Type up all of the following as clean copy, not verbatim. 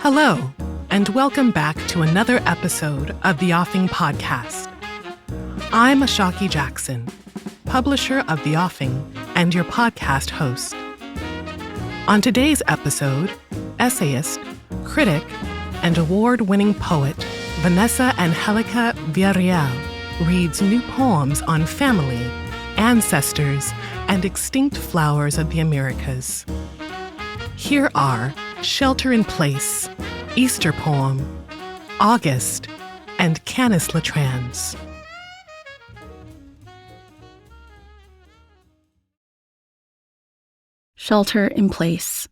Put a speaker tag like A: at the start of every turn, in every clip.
A: Hello, and welcome back to another episode of the Offing Podcast. I'm Ashaki Jackson, publisher of The Offing and your podcast host. On today's episode, essayist, critic, and award-winning poet Vanessa Angelica Villarreal reads new poems on family, ancestors, and extinct flowers of the Americas. Here are Shelter in Place, Easter Poem, August, and Canis Latrans.
B: Shelter in Place.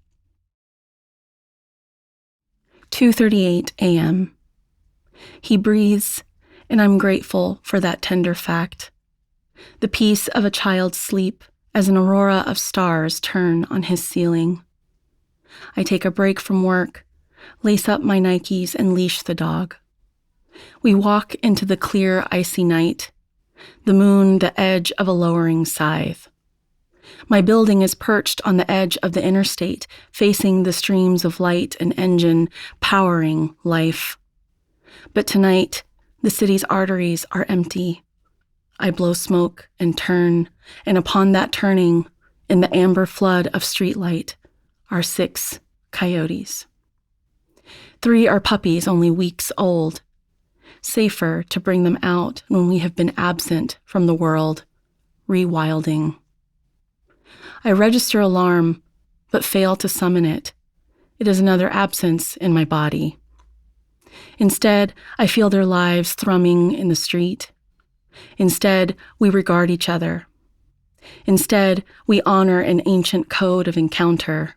B: 2:38 a.m. He breathes, and I'm grateful for that tender fact. The peace of a child's sleep as an aurora of stars turn on his ceiling. I take a break from work, lace up my Nikes, and leash the dog. We walk into the clear, icy night, the moon the edge of a lowering scythe. My building is perched on the edge of the interstate, facing the streams of light and engine powering life. But tonight, the city's arteries are empty. I blow smoke and turn, and upon that turning, in the amber flood of streetlight, are 6 coyotes. 3 are puppies only weeks old. Safer to bring them out when we have been absent from the world, rewilding. I register alarm, but fail to summon it. It is another absence in my body. Instead, I feel their lives thrumming in the street. Instead, we regard each other. Instead, we honor an ancient code of encounter.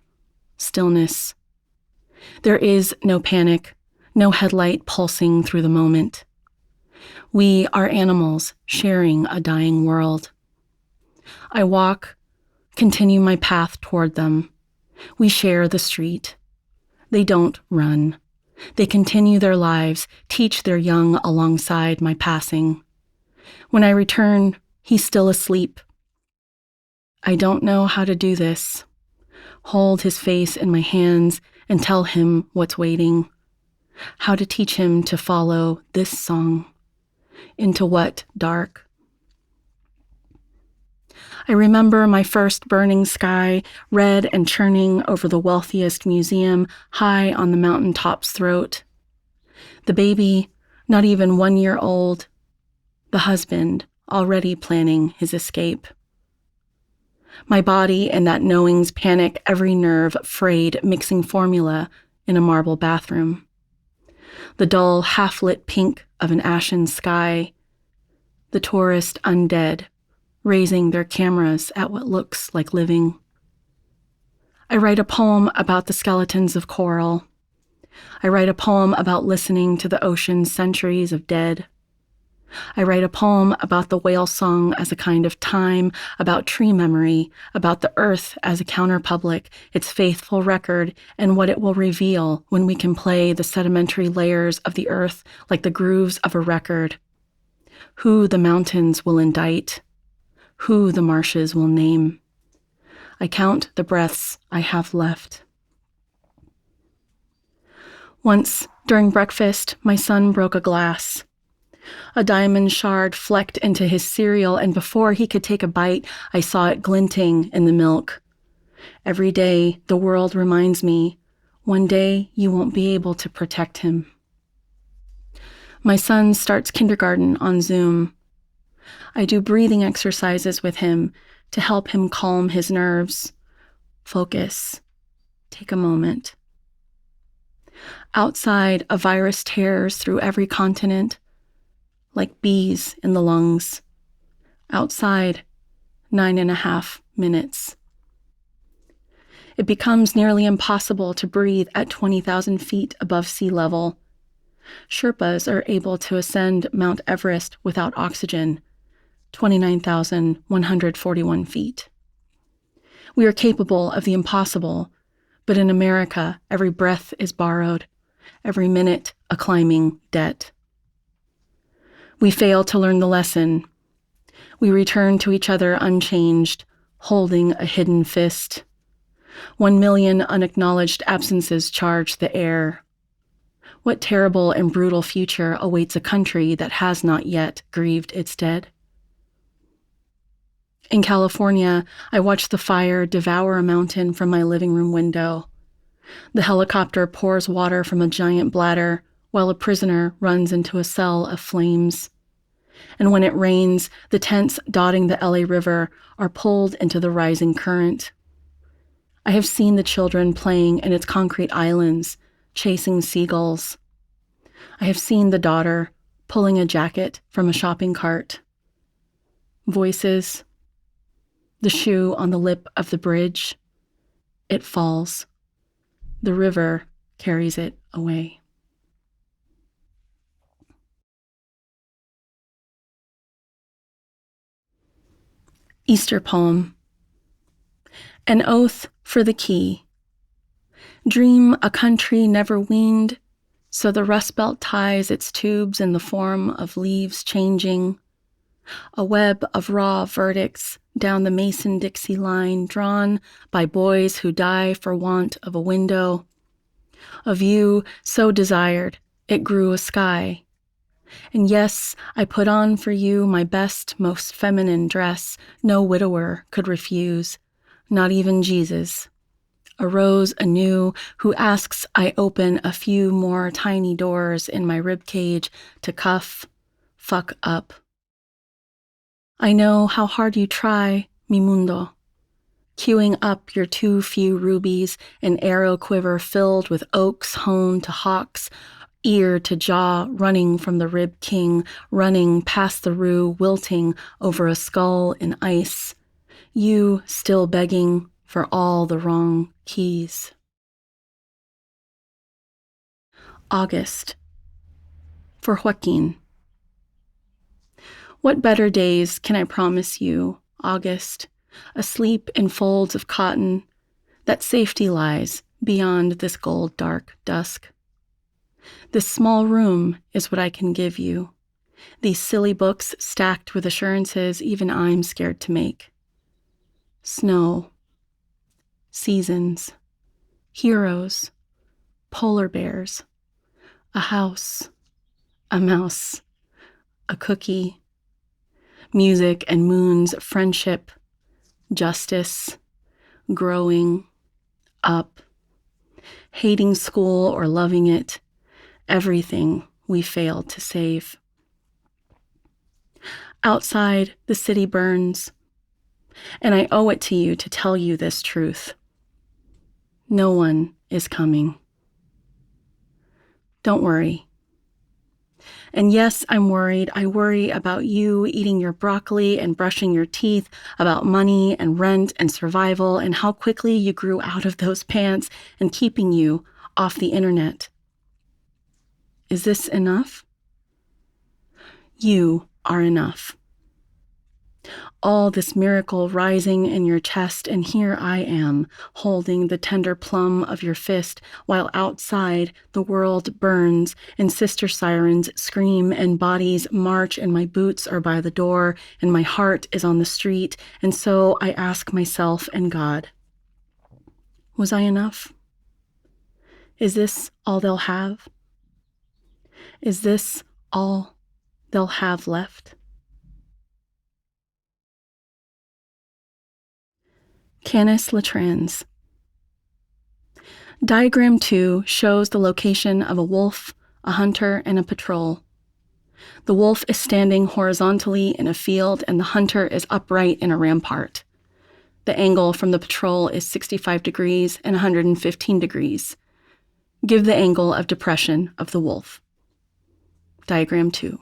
B: Stillness. There is no panic, no headlight pulsing through the moment. We are animals sharing a dying world. I walk, continue my path toward them. We share the street. They don't run. They continue their lives, teach their young alongside my passing. When I return, he's still asleep. I don't know how to do this. Hold his face in my hands and tell him what's waiting. How to teach him to follow this song. Into what dark? I remember my first burning sky, red and churning over the wealthiest museum high on the mountaintop's throat. The baby, not even 1 year old. The husband, already planning his escape. My body and that knowing's panic, every nerve frayed, mixing formula in a marble bathroom. The dull, half-lit pink of an ashen sky. The tourist undead, raising their cameras at what looks like living. I write a poem about the skeletons of coral. I write a poem about listening to the ocean's centuries of dead. I write a poem about the whale song as a kind of time, about tree memory, about the earth as a counterpublic, its faithful record, and what it will reveal when we can play the sedimentary layers of the earth like the grooves of a record. Who the mountains will indict, who the marshes will name. I count the breaths I have left. Once, during breakfast, my son broke a glass. A diamond shard flecked into his cereal, and before he could take a bite, I saw it glinting in the milk. Every day, the world reminds me, one day you won't be able to protect him. My son starts kindergarten on Zoom. I do breathing exercises with him to help him calm his nerves. Focus. Take a moment. Outside, a virus tears through every continent, like bees in the lungs. Outside, 9.5 minutes. It becomes nearly impossible to breathe at 20,000 feet above sea level. Sherpas are able to ascend Mount Everest without oxygen, 29,141 feet. We are capable of the impossible, but in America, every breath is borrowed, every minute a climbing debt. We fail to learn the lesson. We return to each other unchanged, holding a hidden fist. 1 million unacknowledged absences charge the air. What terrible and brutal future awaits a country that has not yet grieved its dead? In California, I watched the fire devour a mountain from my living room window. The helicopter pours water from a giant bladder while a prisoner runs into a cell of flames. And when it rains, the tents dotting the LA River are pulled into the rising current. I have seen the children playing in its concrete islands, chasing seagulls. I have seen the daughter pulling a jacket from a shopping cart. Voices. The shoe on the lip of the bridge. It falls. The river carries it away. Easter poem. An oath for the key. Dream a country never weaned, so the Rust Belt ties its tubes in the form of leaves changing. A web of raw verdicts down the Mason-Dixie line drawn by boys who die for want of a window. A view so desired it grew a sky. And yes, I put on for you my best, most feminine dress no widower could refuse, not even Jesus. A rose anew who asks I open a few more tiny doors in my ribcage to fuck up. I know how hard you try, mi mundo. Queuing up your too few rubies, an arrow quiver filled with oaks honed to hawks, ear to jaw running from the rib king, running past the rue, wilting over a skull in ice. You still begging for all the wrong keys. August. For Joaquin. What better days can I promise you, August, asleep in folds of cotton, that safety lies beyond this gold dark dusk. This small room is what I can give you, these silly books stacked with assurances even I'm scared to make. Snow, seasons, heroes, polar bears, a house, a mouse, a cookie, music and moons, friendship, justice, growing, up, hating school or loving it, everything we failed to save. Outside, the city burns, and I owe it to you to tell you this truth. No one is coming. Don't worry. And yes, I'm worried. I worry about you eating your broccoli and brushing your teeth, about money and rent and survival, and how quickly you grew out of those pants and keeping you off the internet. Is this enough? You are enough. All this miracle rising in your chest, and here I am, holding the tender plum of your fist, while outside the world burns, and sister sirens scream, and bodies march, and my boots are by the door, and my heart is on the street, and so I ask myself and God, was I enough? Is this all they'll have? Is this all they'll have left? Canis latrans. Diagram 2 shows the location of a wolf, a hunter, and a patrol. The wolf is standing horizontally in a field, and the hunter is upright in a rampart. The angle from the patrol is 65 degrees and 115 degrees. Give the angle of depression of the wolf. Diagram 2.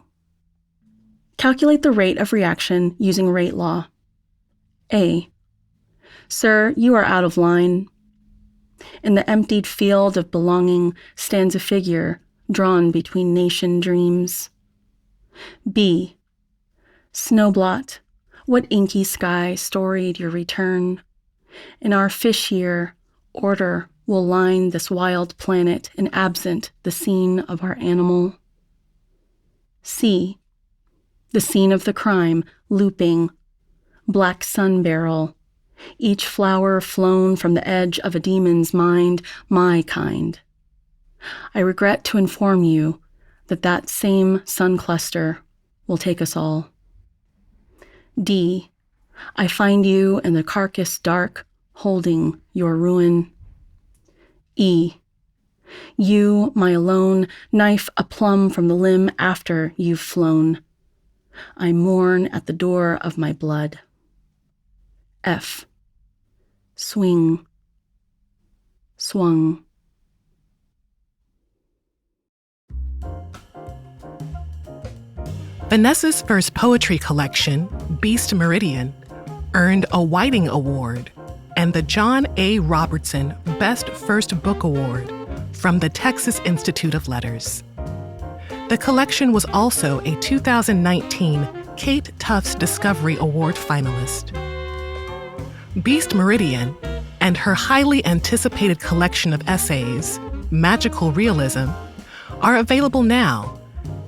B: Calculate the rate of reaction using rate law. A. Sir, you are out of line. In the emptied field of belonging stands a figure drawn between nation dreams. B. Snowblot, what inky sky storied your return? In our fish year, order will line this wild planet, and absent the scene of our animal. C. The scene of the crime, looping, black sun barrel, each flower flown from the edge of a demon's mind, my kind. I regret to inform you that same sun cluster will take us all. D. I find you in the carcass dark, holding your ruin. E. You, my alone, knife a plum from the limb after you've flown. I mourn at the door of my blood. F. Swing. Swung.
A: Vanessa's first poetry collection, Beast Meridian, earned a Whiting Award and the John A. Robertson Best First Book Award from the Texas Institute of Letters. The collection was also a 2019 Kate Tufts Discovery Award finalist. Beast Meridian and her highly anticipated collection of essays, Magical Realism, are available now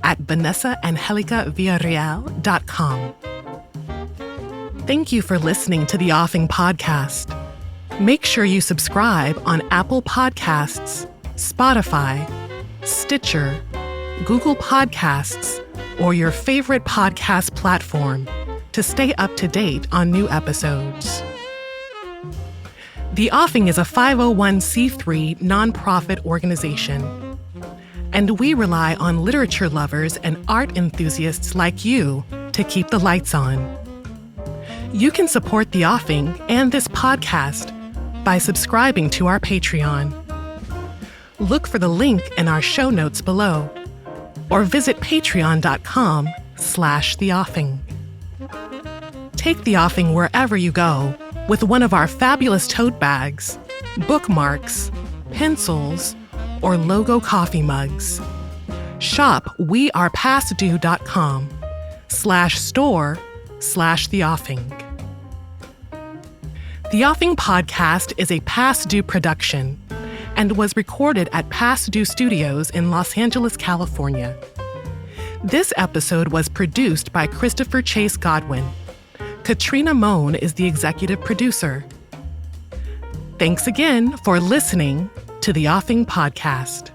A: at VanessaAngelicaVillarreal.com. Thank you for listening to the Offing Podcast. Make sure you subscribe on Apple Podcasts, Spotify, Stitcher, Google Podcasts, or your favorite podcast platform to stay up to date on new episodes. The Offing is a 501c3 nonprofit organization, and we rely on literature lovers and art enthusiasts like you to keep the lights on. You can support The Offing and this podcast by subscribing to our Patreon. Look for the link in our show notes below, or visit patreon.com/theoffing. Take The Offing wherever you go with one of our fabulous tote bags, bookmarks, pencils, or logo coffee mugs. Shop wearepastdue.com/store/theoffing. The Offing Podcast is a Past Due production and was recorded at Past Due Studios in Los Angeles, California. This episode was produced by Christopher Chase Godwin. Katrina Mohn is the executive producer. Thanks again for listening to the Offing Podcast.